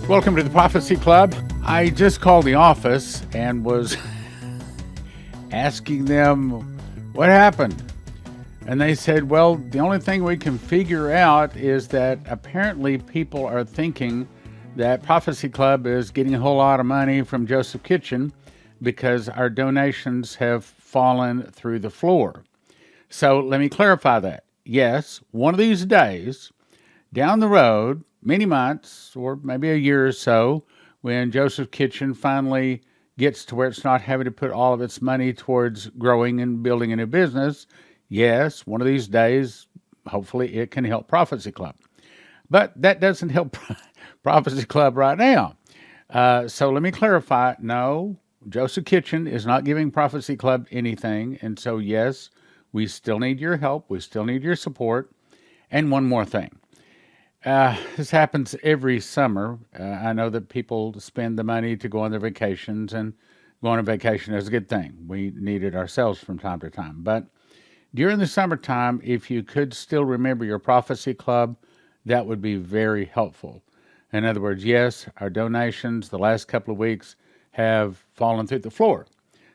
Welcome to the Prophecy Club. I just called the office and was asking them what happened. And they said, well, the only thing we can figure out is that apparently people are thinking that Prophecy Club is getting a whole lot of money from Joseph Kitchen because our donations have fallen through the floor. So let me clarify that. Yes, one of these days, down the road, many months or maybe a year or so, when Joseph Kitchen finally gets to where it's not having to put all of its money towards growing and building a new business, yes, one of these days, hopefully it can help Prophecy Club. But that doesn't help Prophecy Club right now. So let me clarify. No, Joseph Kitchen is not giving Prophecy Club anything. And so, yes, we still need your help. We still need your support. And one more thing. This happens every summer. I know that people spend the money to go on their vacations, and going on vacation is a good thing. We need it ourselves from time to time. But during the summertime, if you could still remember your Prophecy Club, that would be very helpful. In other words, yes, our donations the last couple of weeks have fallen through the floor.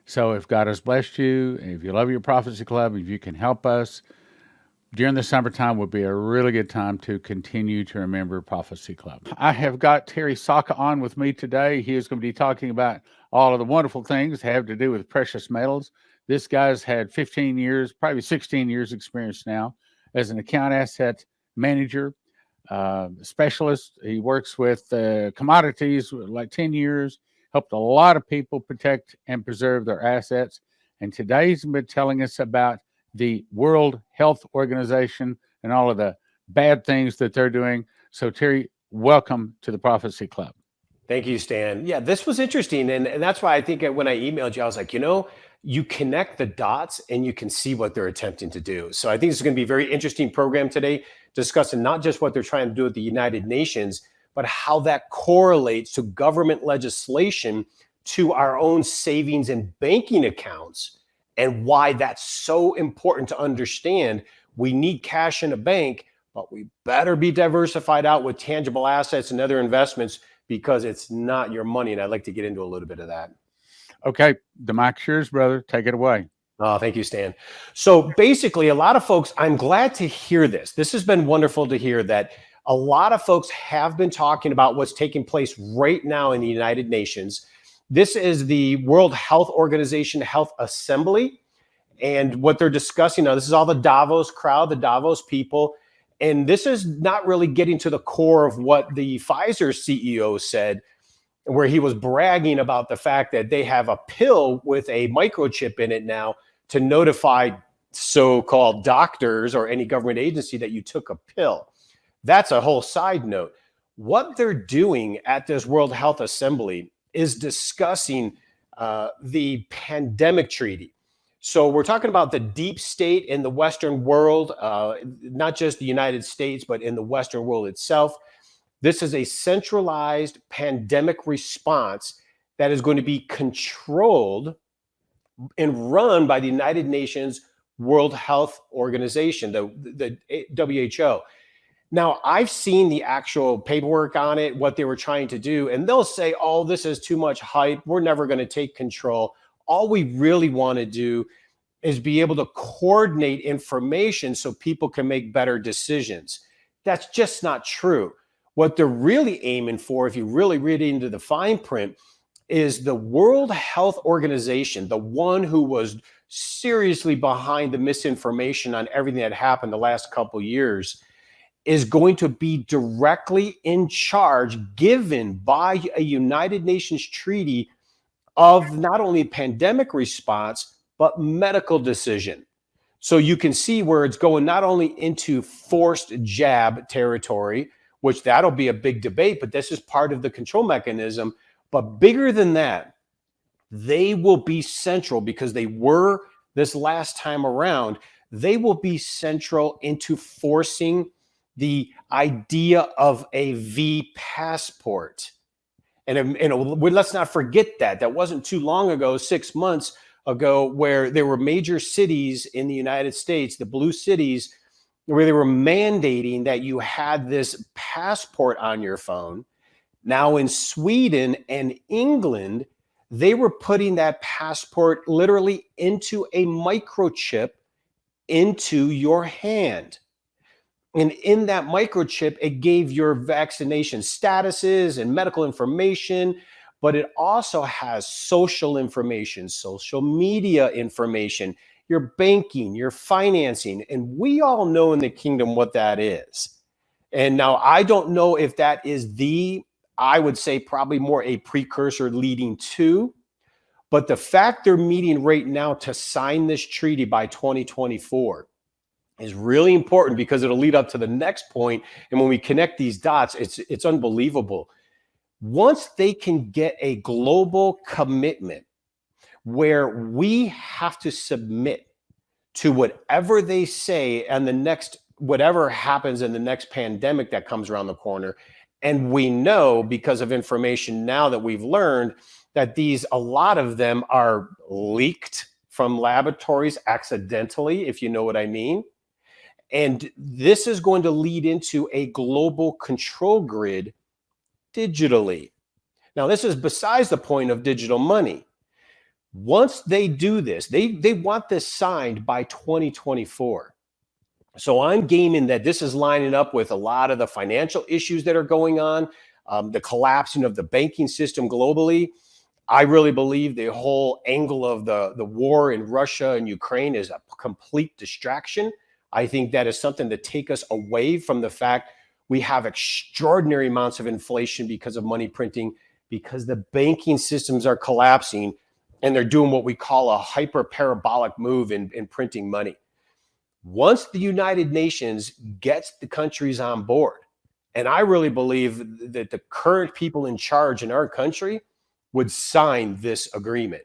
So if God has blessed you, if you love your Prophecy Club, if you can help us, during the summertime would be a really good time to continue to remember Prophecy Club. I have got Terry Sacka on with me today. He is going to be talking about all of the wonderful things that have to do with precious metals. This guy's had 15 years, probably 16 years experience now as an account asset manager, specialist. He works with commodities like 10 years, helped a lot of people protect and preserve their assets. And today he's been telling us about the World Health Organization and all of the bad things that they're doing. So Terry, welcome to the Prophecy Club. Thank you, Stan. Yeah, this was interesting. And that's why I think when I emailed you, I was like, you connect the dots and you can see what they're attempting to do. So I think this is going to be a very interesting program today, discussing not just what they're trying to do at the United Nations, but how that correlates to government legislation to our own savings and banking accounts, and why that's so important to understand. We need cash in a bank, but we better be diversified out with tangible assets and other investments, because it's not your money. And I'd like to get into a little bit of that. Okay, the mic's yours, brother. Take it away. Oh, thank you, Stan. So basically, a lot of folks, I'm glad to hear this. This has been wonderful to hear that a lot of folks have been talking about what's taking place right now in the United Nations. This is the World Health Organization Health Assembly. And what they're discussing now, this is all the Davos crowd, the Davos people. And this is not really getting to the core of what the Pfizer CEO said, where he was bragging about the fact that they have a pill with a microchip in it now to notify so-called doctors or any government agency that you took a pill. That's a whole side note. What they're doing at this World Health Assembly is discussing the pandemic treaty. So we're talking about the deep state in the Western world, not just the United States, but in the Western world itself. This is a centralized pandemic response that is going to be controlled and run by the United Nations World Health Organization, the WHO. Now, I've seen the actual paperwork on it, what they were trying to do, and they'll say, oh, this is too much hype. We're never going to take control. All we really want to do is be able to coordinate information so people can make better decisions. That's just not true. What they're really aiming for, if you really read into the fine print, is the World Health Organization, the one who was seriously behind the misinformation on everything that happened the last couple of years, is going to be directly in charge, given by a United Nations treaty, of not only pandemic response, but medical decision. So you can see where it's going not only into forced jab territory, which that'll be a big debate, but this is part of the control mechanism. But bigger than that, they will be central, because they were this last time around, they will be central into forcing the idea of a V passport. And let's not forget that wasn't too long ago, 6 months ago, where there were major cities in the United States, the blue cities, where they were mandating that you had this passport on your phone. Now in Sweden and England, they were putting that passport literally into a microchip into your hand. And in that microchip, it gave your vaccination statuses and medical information, but it also has social information, social media information, your banking, your financing. And we all know in the kingdom what that is. And now I don't know if that is I would say probably more a precursor leading to, but the fact they're meeting right now to sign this treaty by 2024 is really important because it'll lead up to the next point. And when we connect these dots, it's unbelievable. Once they can get a global commitment where we have to submit to whatever they say and the next, whatever happens in the next pandemic that comes around the corner. And we know because of information now that we've learned that a lot of them are leaked from laboratories accidentally, if you know what I mean. And this is going to lead into a global control grid digitally. Now, this is besides the point of digital money. Once they do this, they want this signed by 2024. So I'm gaming that this is lining up with a lot of the financial issues that are going on, the collapsing of the banking system globally. I really believe the whole angle of the war in Russia and Ukraine is a complete distraction. I think that is something to take us away from the fact we have extraordinary amounts of inflation because of money printing, because the banking systems are collapsing and they're doing what we call a hyper-parabolic move in printing money. Once the United Nations gets the countries on board, and I really believe that the current people in charge in our country would sign this agreement.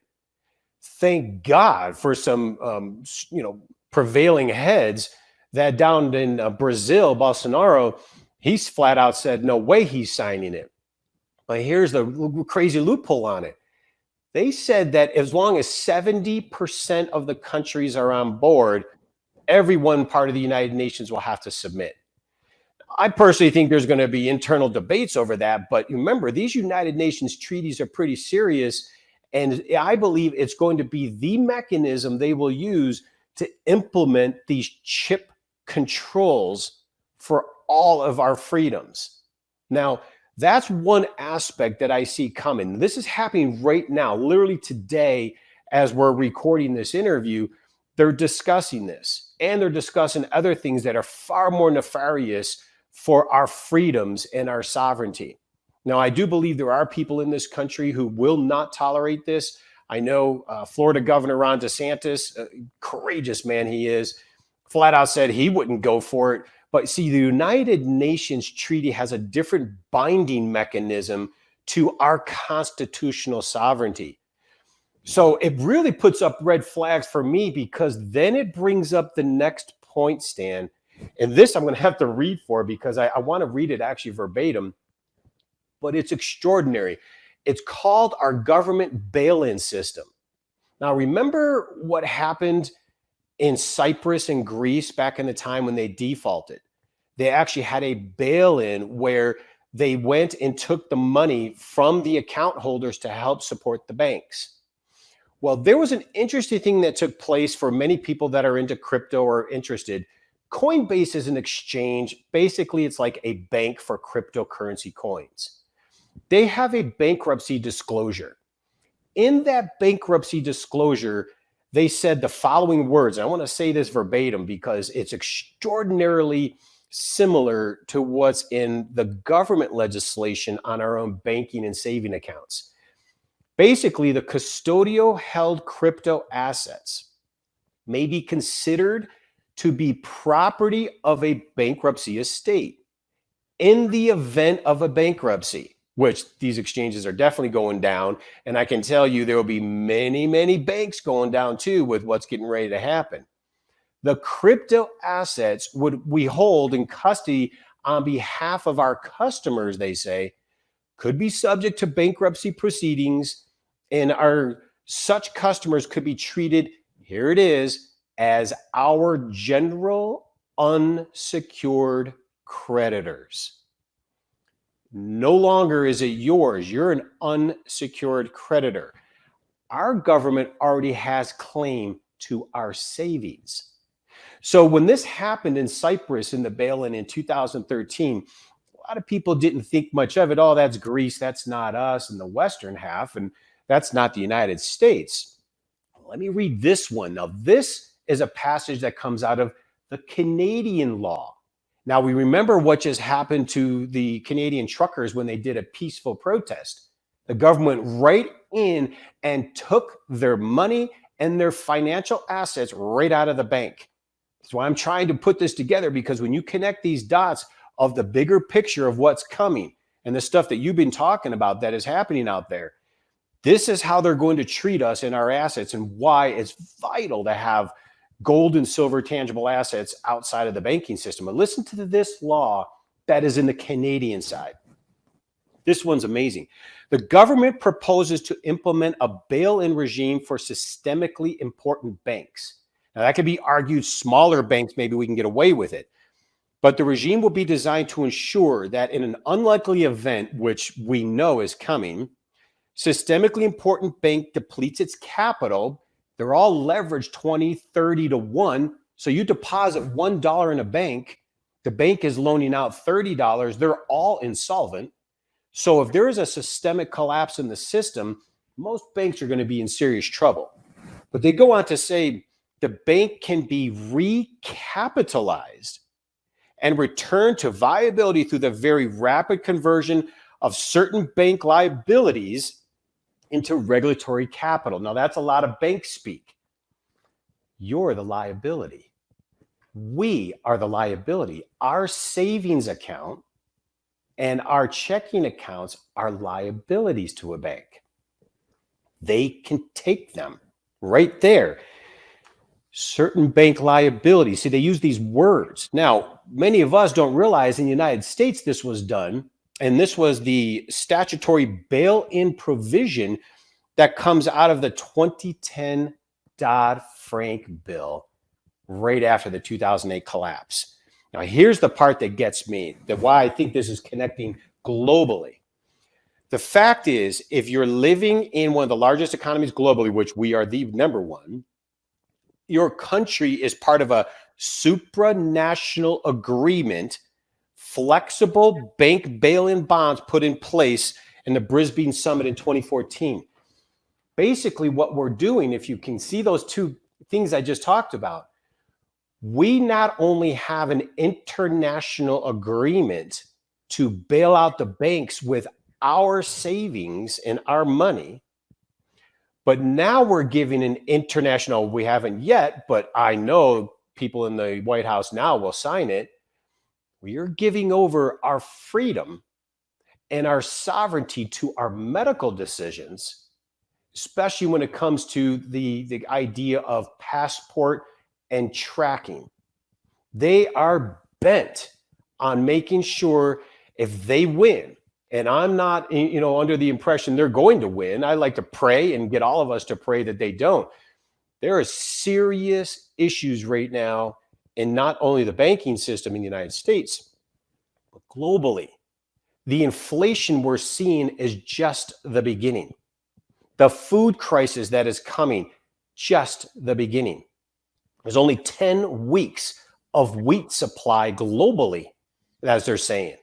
Thank God for some, prevailing heads that down in Brazil, Bolsonaro, he's flat out said, no way he's signing it. But here's the crazy loophole on it. They said that as long as 70% of the countries are on board, every one part of the United Nations will have to submit. I personally think there's going to be internal debates over that. But remember, these United Nations treaties are pretty serious. And I believe it's going to be the mechanism they will use to implement these chip controls for all of our freedoms. Now, that's one aspect that I see coming. This is happening right now, literally today, as we're recording this interview. They're discussing this, and they're discussing other things that are far more nefarious for our freedoms and our sovereignty. Now, I do believe there are people in this country who will not tolerate this. I know Florida Governor Ron DeSantis, courageous man he is, flat out said he wouldn't go for it. But see, the United Nations treaty has a different binding mechanism to our constitutional sovereignty. So it really puts up red flags for me, because then it brings up the next point, Stan. And this I'm going to have to read for, because I want to read it actually verbatim, but it's extraordinary. It's called our government bail-in system. Now, remember what happened in Cyprus and Greece back in the time when they defaulted? They actually had a bail-in where they went and took the money from the account holders to help support the banks. Well, there was an interesting thing that took place for many people that are into crypto or interested. Coinbase is an exchange. Basically, it's like a bank for cryptocurrency coins. They have a bankruptcy disclosure. In that bankruptcy disclosure, they said the following words. I want to say this verbatim because it's extraordinarily similar to what's in the government legislation on our own banking and saving accounts. Basically, the custodial held crypto assets may be considered to be property of a bankruptcy estate in the event of a bankruptcy, which these exchanges are definitely going down. And I can tell you there will be many, many banks going down too with what's getting ready to happen. The crypto assets we hold in custody on behalf of our customers, they say, could be subject to bankruptcy proceedings, and such customers could be treated, here it is, as our general unsecured creditors. No longer is it yours. You're an unsecured creditor. Our government already has claim to our savings. So when this happened in Cyprus in the bail-in in 2013, a lot of people didn't think much of it. Oh, that's Greece. That's not us in the Western half. And that's not the United States. Let me read this one. Now, this is a passage that comes out of the Canadian law. Now, we remember what just happened to the Canadian truckers when they did a peaceful protest. The government right in and took their money and their financial assets right out of the bank. That's why I'm trying to put this together, because when you connect these dots of the bigger picture of what's coming and the stuff that you've been talking about that is happening out there, this is how they're going to treat us in our assets, and why it's vital to have gold and silver tangible assets outside of the banking system. But listen to this law that is in the Canadian side. This one's amazing. The government proposes to implement a bail-in regime for systemically important banks. Now, that could be argued smaller banks, maybe we can get away with it. But the regime will be designed to ensure that in an unlikely event, which we know is coming, systemically important bank depletes its capital. They're all leveraged 20, 30 to 1. So you deposit $1 in a bank, the bank is loaning out $30. They're all insolvent. So if there is a systemic collapse in the system, most banks are going to be in serious trouble. But they go on to say the bank can be recapitalized and returned to viability through the very rapid conversion of certain bank liabilities into regulatory capital. Now, that's a lot of bank speak. You're the liability. We are the liability. Our savings account and our checking accounts are liabilities to a bank. They can take them right there. Certain bank liabilities. See, they use these words. Now, many of us don't realize in the United States this was done, and this was the statutory bail-in provision that comes out of the 2010 Dodd-Frank bill right after the 2008 collapse. Now, here's the part that gets me, that why I think this is connecting globally. The fact is, if you're living in one of the largest economies globally, which we are the number one, your country is part of a supranational agreement, flexible bank bail-in bonds put in place in the Brisbane Summit in 2014. Basically, what we're doing, if you can see those two things I just talked about, we not only have an international agreement to bail out the banks with our savings and our money, but now we're giving an international, we haven't yet, but I know people in the White House now will sign it. We are giving over our freedom and our sovereignty to our medical decisions, especially when it comes to the idea of passport and tracking. They are bent on making sure if they win, and I'm not, under the impression they're going to win. I like to pray and get all of us to pray that they don't. There are serious issues right now in not only the banking system in the United States, but globally. The inflation we're seeing is just the beginning. The food crisis that is coming, just the beginning. There's only 10 weeks of wheat supply globally, as they're saying.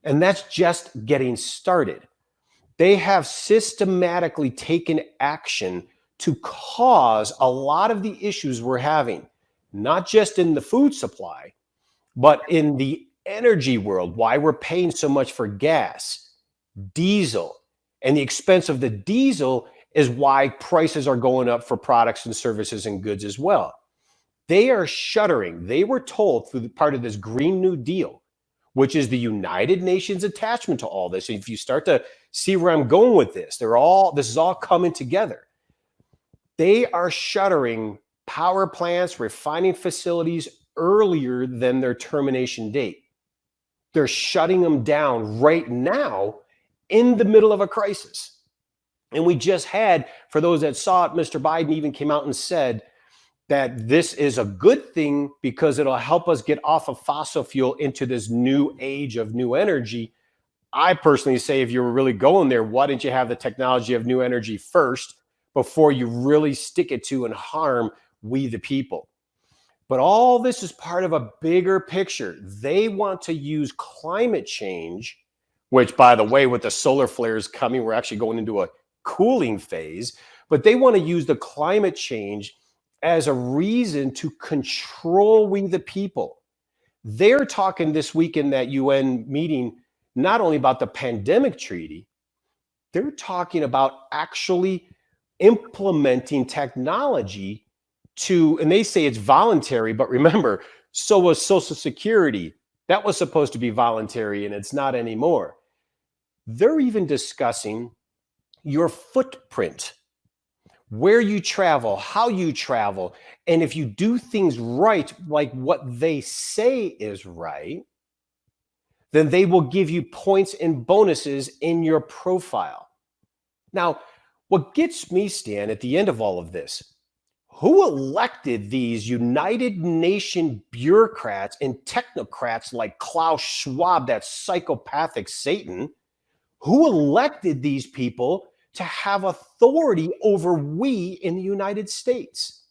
And that's just getting started. They have systematically taken action to cause a lot of the issues we're having, not just in the food supply, but in the energy world, why we're paying so much for gas, diesel, and the expense of the diesel is why prices are going up for products and services and goods as well. They are shuttering. They were told through part of this Green New Deal, which is the United Nations attachment to all this. If you start to see where I'm going with this, this is all coming together. They are shuttering power plants, refining facilities earlier than their termination date. They're shutting them down right now in the middle of a crisis. And we just had, for those that saw it, Mr. Biden even came out and said that this is a good thing because it'll help us get off of fossil fuel into this new age of new energy. I personally say, if you were really going there, why didn't you have the technology of new energy first before you really stick it to and harm we the people? But all this is part of a bigger picture. They want to use climate change, which, by the way, with the solar flares coming, we're actually going into a cooling phase. But they want to use the climate change as a reason to control we the people. They're talking this week in that UN meeting not only about the pandemic treaty, they're talking about actually implementing technology to, and they say it's voluntary, but remember, so was Social Security. That was supposed to be voluntary, and it's not anymore. They're even discussing your footprint, where you travel, how you travel, and if you do things right, like what they say is right, then they will give you points and bonuses in your profile. Now, what gets me, Stan, at the end of all of this, who elected these United Nations bureaucrats and technocrats like Klaus Schwab, that psychopathic Satan? Who elected these people to have authority over we in the United States?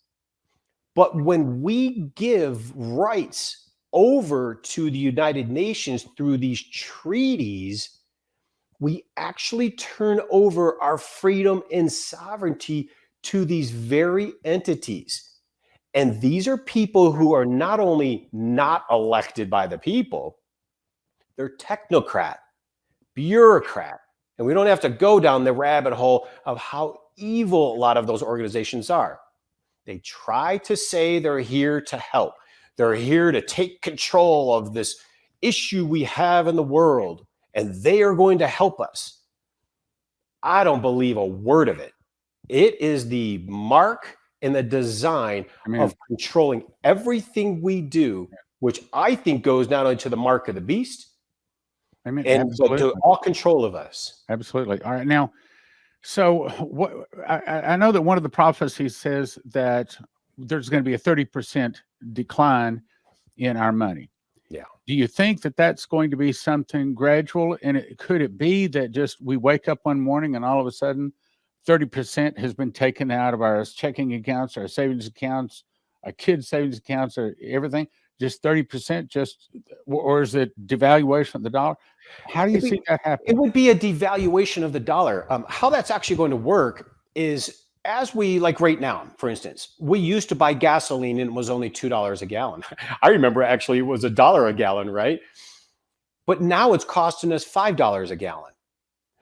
But when we give rights over to the United Nations through these treaties, we actually turn over our freedom and sovereignty to these very entities. And these are people who are not only not elected by the people, they're technocrat, bureaucrat. And we don't have to go down the rabbit hole of how evil a lot of those organizations are. They try to say they're here to help. They're here to take control of this issue we have in the world, and they are going to help us. I don't believe a word of it. It is the mark and the design of controlling everything we do, which I think goes not only to the mark of the beast, but to all control of us. Absolutely. All right. Now, so what I know that one of the prophecies says that there's going to be a 30% decline in our money. Yeah. Do you think that that's going to be something gradual? And could it be that just we wake up one morning and all of a sudden 30% has been taken out of our checking accounts, our savings accounts, our kids' savings accounts, or everything? Just 30%, or is it devaluation of the dollar? How do you see that happen? It would be a devaluation of the dollar. How that's actually going to work is, as we, like right now, for instance, we used to buy gasoline and it was only $2 a gallon. I remember actually it was $1 a gallon, right? But now it's costing us $5 a gallon.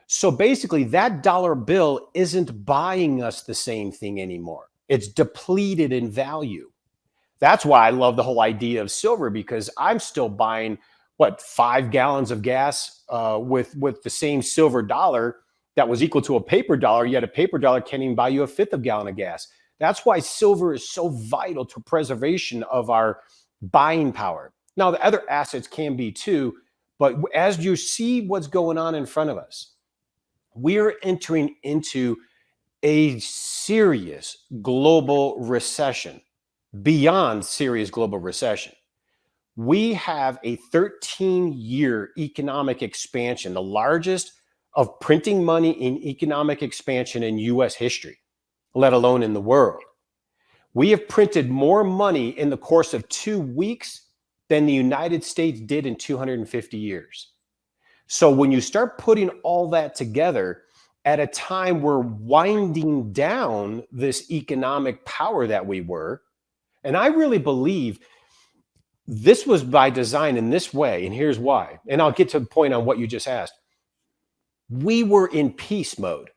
So basically that dollar bill isn't buying us the same thing anymore. It's depleted in value. That's why I love the whole idea of silver, because I'm still buying 5 gallons of gas with the same silver dollar that was equal to a paper dollar, yet a paper dollar can't even buy you a fifth of a gallon of gas. That's why silver is so vital to preservation of our buying power. Now, the other assets can be too, but as you see what's going on in front of us, we're entering into a serious global recession, beyond serious global recession. We have a 13-year economic expansion, the largest of printing money in economic expansion in U.S. history, let alone in the world. We have printed more money in the course of 2 weeks than the United States did in 250 years. So when you start putting all that together at a time we're winding down this economic power that we were, and I really believe this was by design in this way, and here's why. And I'll get to the point on what you just asked. We were in peace mode.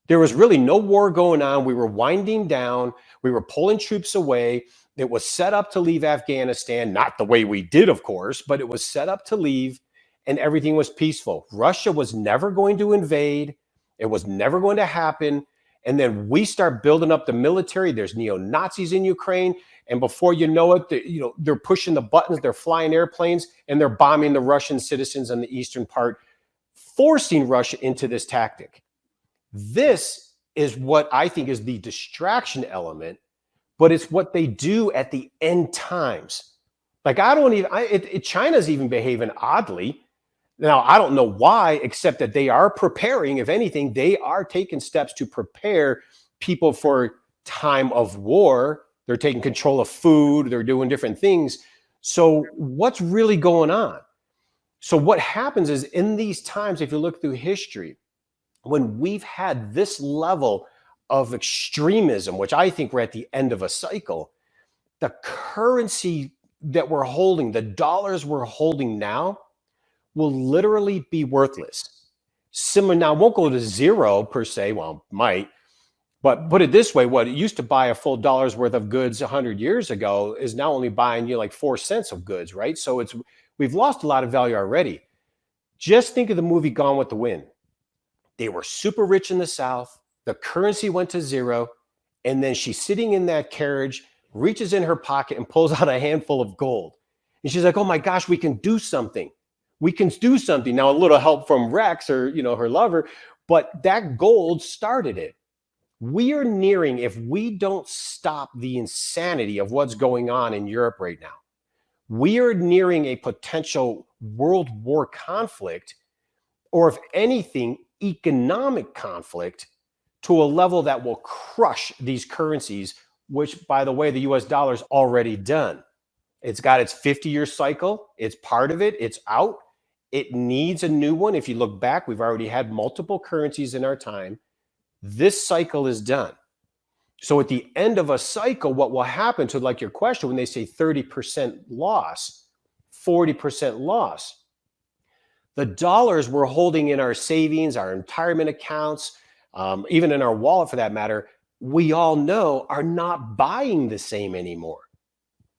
There was really no war going on. We were winding down. We were pulling troops away. It was set up to leave Afghanistan, not the way we did, of course, but it was set up to leave, and everything was peaceful. Russia was never going to invade. It was never going to happen. And then we start building up the military. There's neo-Nazis in Ukraine. And before you know it, they're pushing the buttons, they're flying airplanes, and they're bombing the Russian citizens in the eastern part, forcing Russia into this tactic. This is what I think is the distraction element, but it's what they do at the end times. Like China's even behaving oddly. Now, I don't know why, except that they are preparing. If anything, they are taking steps to prepare people for time of war. They're taking control of food. They're doing different things. So what's really going on? So what happens is in these times, if you look through history, when we've had this level of extremism, which I think we're at the end of a cycle, the currency that we're holding, the dollars we're holding now, will literally be worthless. Similar now, won't go to zero per se. Well, might, but put it this way: what it used to buy a full dollar's worth of goods 100 years ago is now only buying you like 4 cents of goods, right? So we've lost a lot of value already. Just think of the movie Gone with the Wind. They were super rich in the South. The currency went to zero. And then she's sitting in that carriage, reaches in her pocket and pulls out a handful of gold. And she's like, oh my gosh, we can do something. We can do something. Now, a little help from Rex or, her lover, but that gold started it. We are nearing, if we don't stop the insanity of what's going on in Europe right now, we are nearing a potential world war conflict, or if anything, economic conflict, to a level that will crush these currencies, which, by the way, the US dollar's already done. It's got its 50-year cycle. It's part of it. It's out. It needs a new one. If you look back, we've already had multiple currencies in our time. This cycle is done. So at the end of a cycle, what will happen to, like your question, when they say 30% loss, 40% loss, the dollars we're holding in our savings, our retirement accounts, even in our wallet for that matter, we all know are not buying the same anymore.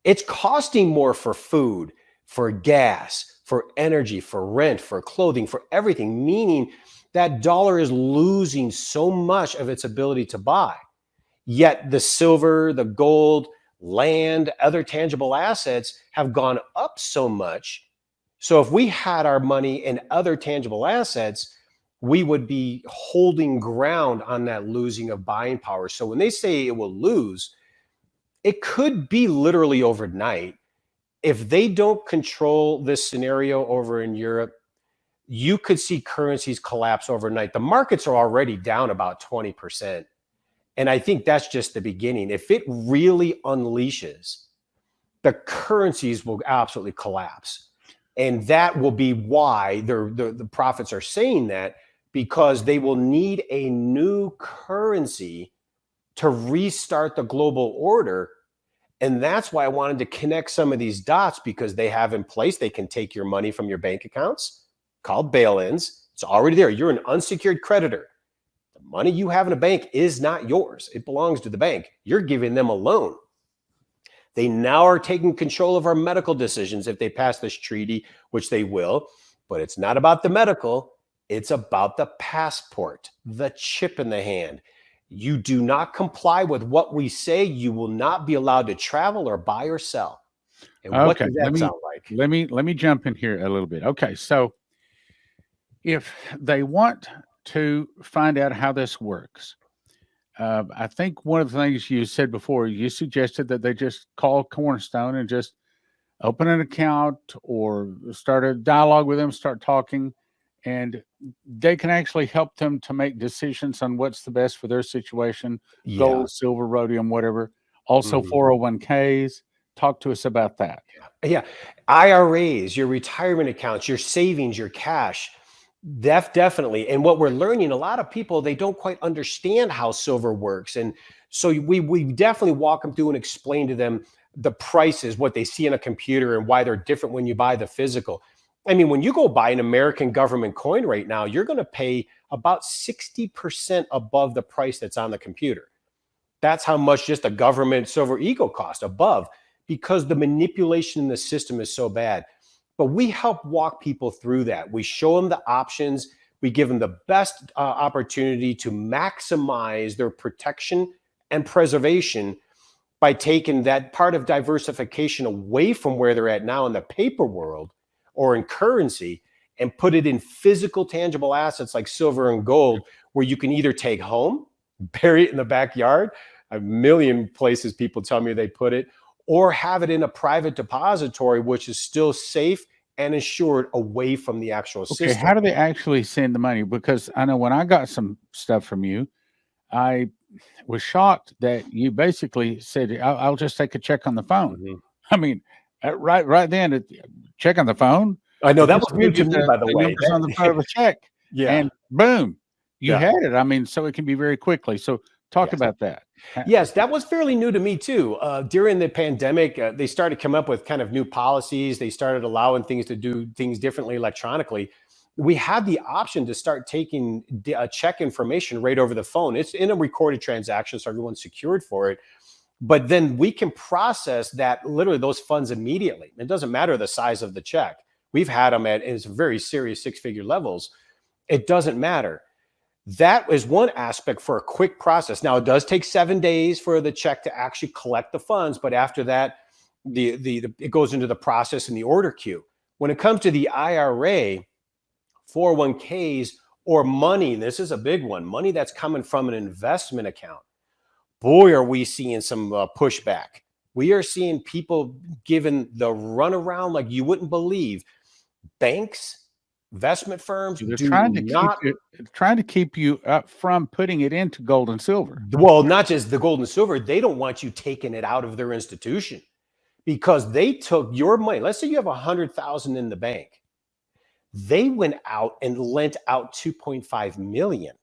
It's costing more for food, for gas, for energy, for rent, for clothing, for everything, meaning that dollar is losing so much of its ability to buy. Yet the silver, the gold, land, other tangible assets have gone up so much. So if we had our money in other tangible assets, we would be holding ground on that losing of buying power. So when they say it will lose, it could be literally overnight. If they don't control this scenario over in Europe, you could see currencies collapse overnight. The markets are already down about 20%. And I think that's just the beginning. If it really unleashes, the currencies will absolutely collapse. And that will be why the prophets are saying that, because they will need a new currency to restart the global order. And that's why I wanted to connect some of these dots, because they have in place, they can take your money from your bank accounts, called bail-ins. It's already there. You're an unsecured creditor. The money you have in a bank is not yours. It belongs to the bank. You're giving them a loan. They now are taking control of our medical decisions if they pass this treaty, which they will. But it's not about the medical. It's about the passport, the chip in the hand. You do not comply with what we say, you will not be allowed to travel or buy or sell. And what does that sound like? Let me jump in here a little bit. Okay, so if they want to find out how this works, I think one of the things you said before, you suggested that they just call Cornerstone and just open an account or start a dialogue with them, start talking, and they can actually help them to make decisions on what's the best for their situation, Yeah. gold, silver, rhodium, whatever. Also 401ks. Talk to us about that. Yeah. IRAs, your retirement accounts, your savings, your cash. Definitely. And what we're learning, a lot of people, they don't quite understand how silver works. And so we definitely walk them through and explain to them the prices, what they see in a computer, and why they're different when you buy the physical. I mean, when you go buy an American government coin right now, you're going to pay about 60% above the price that's on the computer. That's how much just a government silver eagle costs, above, because the manipulation in the system is so bad. But we help walk people through that. We show them the options. We give them the best opportunity to maximize their protection and preservation by taking that part of diversification away from where they're at now in the paper world or in currency, and put it in physical, tangible assets like silver and gold, where you can either take home, bury it in the backyard. A million places people tell me they put it, or have it in a private depository, which is still safe and insured away from the actual Okay, system. how do they actually send the money? Because I know when I got some stuff from you, I was shocked that you basically said, I'll just take a check on the phone." Mhm. I mean, right then, check on the phone? I know We'll that just was new give to you me, the by the way. numbers on the front of a check, Yeah, and boom, you yeah, had it. I mean, so it can be very quickly. So talk yes. about that. Yes, that was fairly new to me too. During the pandemic, they started to come up with kind of new policies. They started allowing things to do things differently electronically. We had the option to start taking check information right over the phone. It's in a recorded transaction, so everyone's secured for it. But then we can process that literally those funds immediately. It doesn't matter the size of the check. We've had them at very serious six-figure levels. It doesn't matter. That is one aspect for a quick process. Now, it does take 7 days for the check to actually collect the funds, but after that, it goes into the process in the order queue. When it comes to the IRA, 401ks, or money, this is a big one, money that's coming from an investment account. Boy, are we seeing some pushback. We are seeing people given the runaround like you wouldn't believe. Banks, investment firms They're do not. trying to keep you up from putting it into gold and silver. Well, not just the gold and silver, they don't want you taking it out of their institution because they took your money. Let's say you have 100,000 in the bank. They went out and lent out 2.5 million.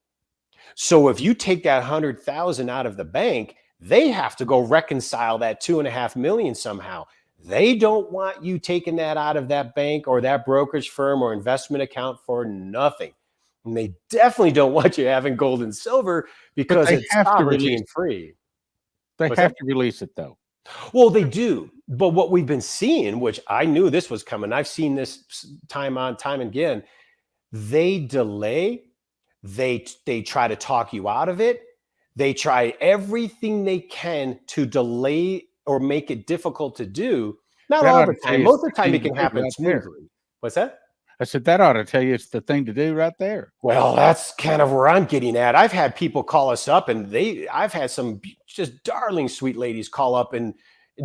So if you take that 100,000 out of the bank, they have to go reconcile that 2.5 million somehow. They don't want you taking that out of that bank or that brokerage firm or investment account for nothing. And they definitely don't want you having gold and silver But because they it's have to sovereignty release and free. they What's have that? to release it, though. Well, they do. But what we've been seeing, which I knew this was coming, I've seen this time on time again, they delay, they try to talk you out of it. They try everything they can to delay or make it difficult to do. Not That all ought the to tell time. you it's Most of the the time, thing it to can do happen right there. smoothly. What's that? I said, "That ought to tell you it's the thing to do right there." Well, that's kind of where I'm getting at. I've had people call us up, and I've had some just darling sweet ladies call up and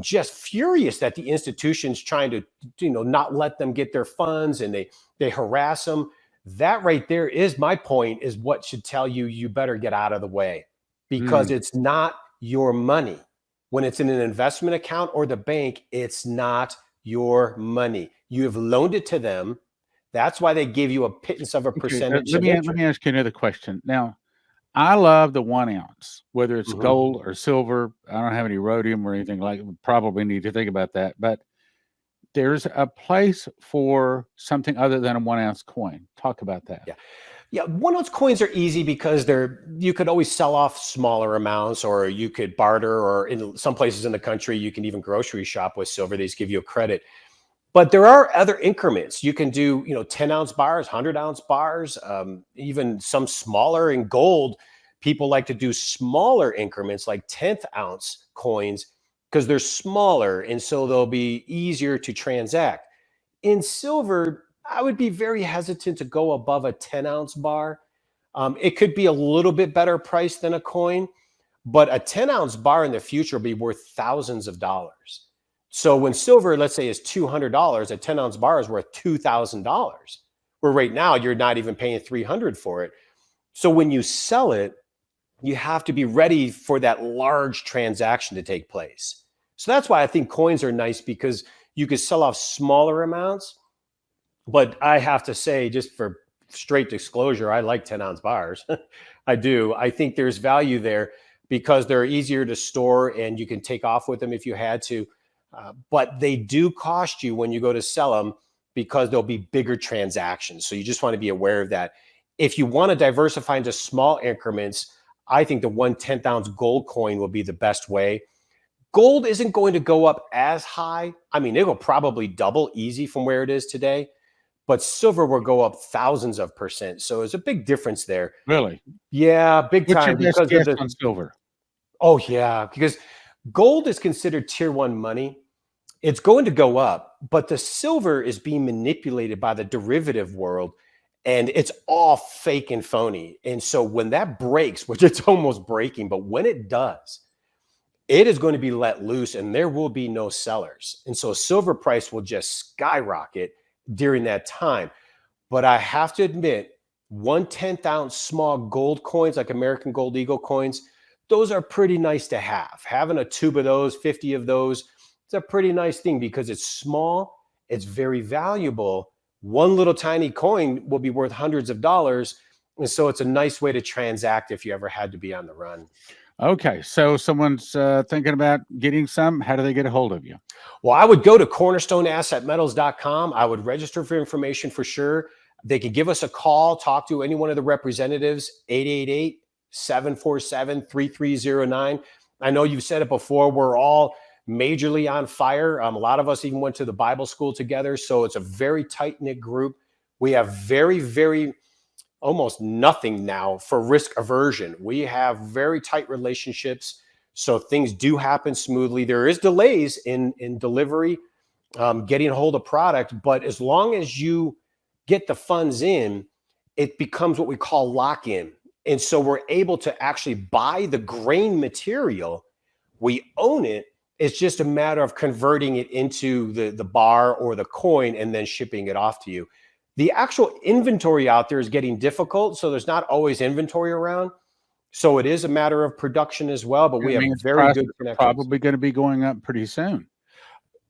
just furious that the institution's trying to, not let them get their funds, and they harass them. That right there is my point, is what should tell you you better get out of the way, because Mm. it's not your money. When it's in an investment account or the bank, it's not your money. You have loaned it to them. That's why they give you a pittance of a Okay, percentage let of me interest. ask you another question. Now, I love the 1 ounce, whether it's Mhm. gold or silver. I don't have any rhodium or anything like probably need to think about that, but there's a place for something other than a 1 ounce coin. Talk about that. Yeah. Yeah. 1 ounce coins are easy because you could always sell off smaller amounts, or you could barter, or in some places in the country, you can even grocery shop with silver. They just give you a credit. But there are other increments. You can do, 10-ounce bars, 100-ounce bars, even some smaller in gold. People like to do smaller increments like 10th ounce coins because they're smaller. And so they'll be easier to transact. In silver, I would be very hesitant to go above a 10-ounce bar. It could be a little bit better price than a coin, but a 10-ounce bar in the future will be worth thousands of dollars. So when silver, let's say, is $200, a 10-ounce bar is worth $2,000. Where right now you're not even paying $300 for it. So when you sell it, you have to be ready for that large transaction to take place. So that's why I think coins are nice, because you could sell off smaller amounts. But I have to say, just for straight disclosure, I like 10-ounce bars. I do. I think there's value there because they're easier to store and you can take off with them if you had to. But they do cost you when you go to sell them, because there'll be bigger transactions. So you just want to be aware of that. If you want to diversify into small increments, I think the 1/10-ounce gold coin will be the best way. Gold isn't going to go up as high. I mean, it will probably double easy from where it is today, but silver will go up thousands of percent. So there's a big difference there. Really? Yeah, big What's your time, best because of guess the, on silver? oh, yeah, because gold is considered tier one money. It's going to go up, but the silver is being manipulated by the derivative world, and it's all fake and phony. And so when that breaks, which it's almost breaking, but when it does, it is going to be let loose and there will be no sellers. And so silver price will just skyrocket. during that time. But I have to admit, 1/10 ounce small gold coins, like American Gold Eagle coins, those are pretty nice to have. Having a tube of those, 50 of those, it's a pretty nice thing because it's small, it's very valuable. One little tiny coin will be worth hundreds of dollars. And so it's a nice way to transact if you ever had to be on the run. Okay, so someone's thinking about getting some. How do they get a hold of you? Well, I would go to cornerstoneassetmetals.com. I would register for information for sure. They could give us a call, talk to any one of the representatives, 888-747-3309. I know you've said it before. We're all majorly on fire. A lot of us even went to the Bible school together. So it's a very tight-knit group. We have very, very almost nothing now for risk aversion. We have very tight relationships. So things do happen smoothly. There is delays in delivery, getting a hold of product. But as long as you get the funds in, it becomes what we call lock-in. And so we're able to actually buy the grain material. We own it. It's just a matter of converting it into the bar or the coin and then shipping it off to you. The actual inventory out there is getting difficult. So there's not always inventory around. So it is a matter of production as well, but we have very good connections. Probably going to be going up pretty soon.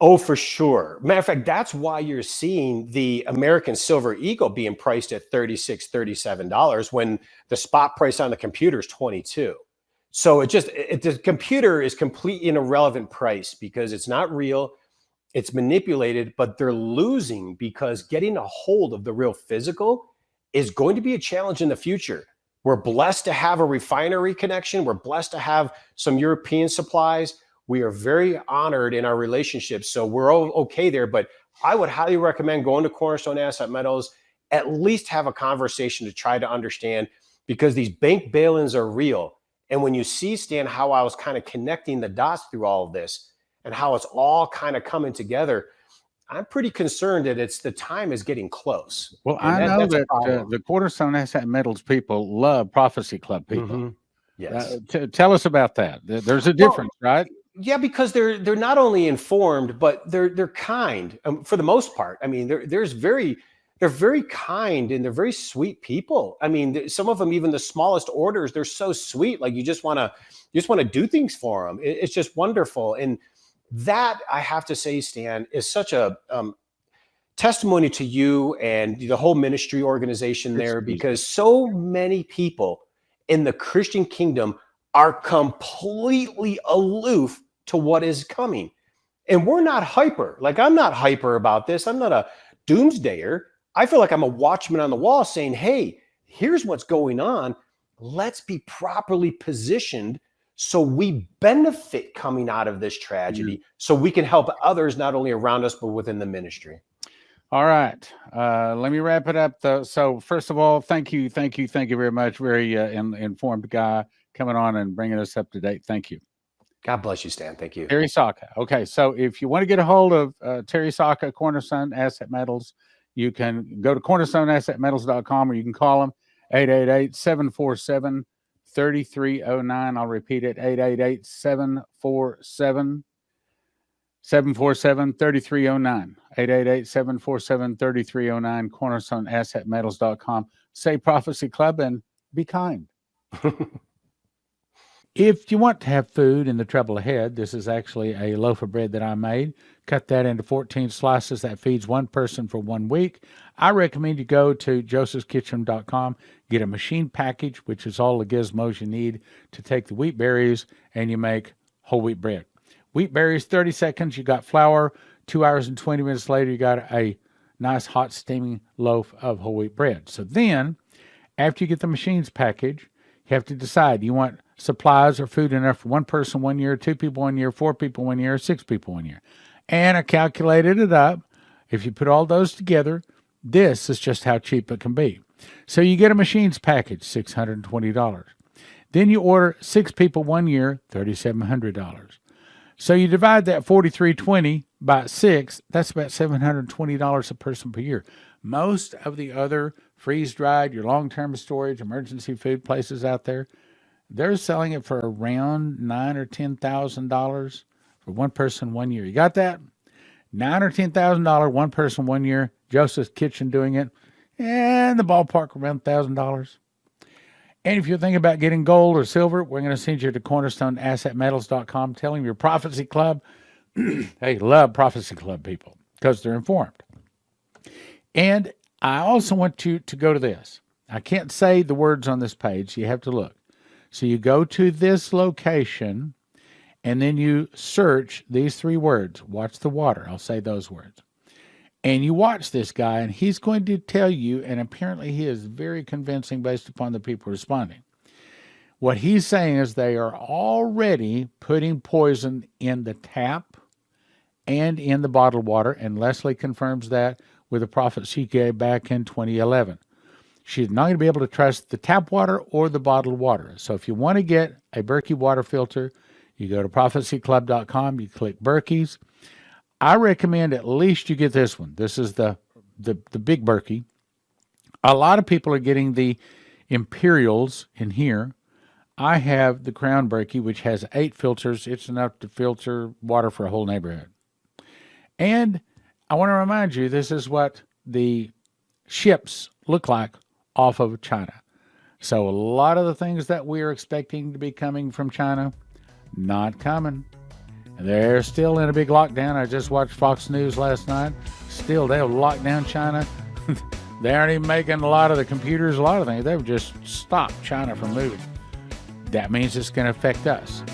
Oh, for sure. Matter of fact, that's why you're seeing the American Silver Eagle being priced at $36, $37 when the spot price on the computer is $22. So the computer is completely an irrelevant price because it's not real. It's manipulated, but they're losing because getting a hold of the real physical is going to be a challenge in the future. We're blessed to have a refinery connection. We're blessed to have some European supplies. We are very honored in our relationships. So we're okay there. But I would highly recommend going to Cornerstone Asset Metals, at least have a conversation to try to understand, because these bank bail-ins are real. And when you see, Stan, how I was kind of connecting the dots through all of this and how it's all kind of coming together, I'm pretty concerned that the time is getting close. Well, I know that the Cornerstone Asset Metals people love Prophecy Club people. Mm-hmm. Yes. Tell us about that. There's a difference, right? Yeah, because they're not only informed, but they're kind for the most part. I mean, they're very kind and they're very sweet people. I mean, some of them, even the smallest orders, they're so sweet. Like you just want to do things for them. It's just wonderful. And that, I have to say, Stan, is such a testimony to you and the whole ministry organization there, because so many people in the Christian kingdom are completely aloof to what is coming. And we're not hyper. Like, I'm not hyper about this. I'm not a doomsdayer. I feel like I'm a watchman on the wall saying, hey, here's what's going on. Let's be properly positioned so we benefit coming out of this tragedy, so we can help others not only around us, but within the ministry. All right. Let me wrap it up, though. So first of all, thank you very much. Very informed guy coming on and bringing us up to date. Thank you. God bless you, Stan. Thank you. Terry Sacka. Okay, so if you want to get a hold of Terry Sacka, Cornerstone Asset Metals, you can go to cornerstoneassetmetals.com, or you can call them 888-747-3309. I'll repeat it, 888-747-3309. 888-747-3309, cornerstoneassetmetals.com. Say Prophecy Club and be kind. If you want to have food in the trouble ahead, this is actually a loaf of bread that I made. Cut that into 14 slices. That feeds one person for 1 week. I recommend you go to josephskitchen.com, get a machine package, which is all the gizmos you need to take the wheat berries, and you make whole wheat bread. Wheat berries, 30 seconds, you got flour. 2 hours and 20 minutes later, you got a nice hot steaming loaf of whole wheat bread. So then, after you get the machines package, you have to decide, you want supplies or food enough for one person 1 year, 2 people 1 year, 4 people 1 year, 6 people 1 year. And I calculated it up. If you put all those together, this is just how cheap it can be. So you get a machines package, $620. Then you order 6 people 1 year, $3,700. So you divide that $4,320 by 6, that's about $720 a person per year. Most of the other freeze-dried, your long-term storage, emergency food places out there, they're selling it for around $9,000 or $10,000 for one person 1 year. You got that? $9,000 or $10,000, one person 1 year, Joseph's Kitchen doing it, and the ballpark around $1,000. And if you're thinking about getting gold or silver, we're going to send you to cornerstoneassetmetals.com. Tell them your Prophecy Club. Hey, love Prophecy Club people because they're informed. And I also want you to go to this. I can't say the words on this page. You have to look. So you go to this location, and then you search these 3 words. Watch the water. I'll say those words. And you watch this guy, and he's going to tell you, and apparently he is very convincing based upon the people responding. What he's saying is they are already putting poison in the tap and in the bottled water, and Leslie confirms that with a prophet she gave back in 2011. She's not going to be able to trust the tap water or the bottled water. So if you want to get a Berkey water filter, you go to prophecyclub.com, you click Berkeys. I recommend at least you get this one. This is the big Berkey. A lot of people are getting the Imperials in here. I have the Crown Berkey, which has 8 filters. It's enough to filter water for a whole neighborhood. And I want to remind you, this is what the ships look like off of China. So a lot of the things that we're expecting to be coming from China, not coming. They're still in a big lockdown. I just watched Fox News last night. Still, they'll lock down China. They aren't even making a lot of the computers, a lot of things. They've just stopped China from moving. That means it's going to affect us.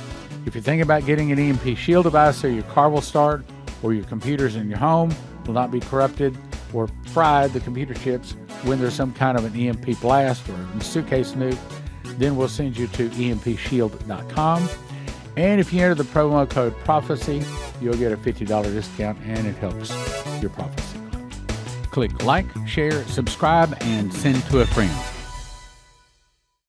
If you're thinking about getting an EMP shield device so your car will start or your computers in your home will not be corrupted or fried, the computer chips, when there's some kind of an EMP blast or a suitcase nuke, then we'll send you to empshield.com. And if you enter the promo code PROPHECY, you'll get a $50 discount, and it helps your prophecy. Click like, share, subscribe, and send to a friend.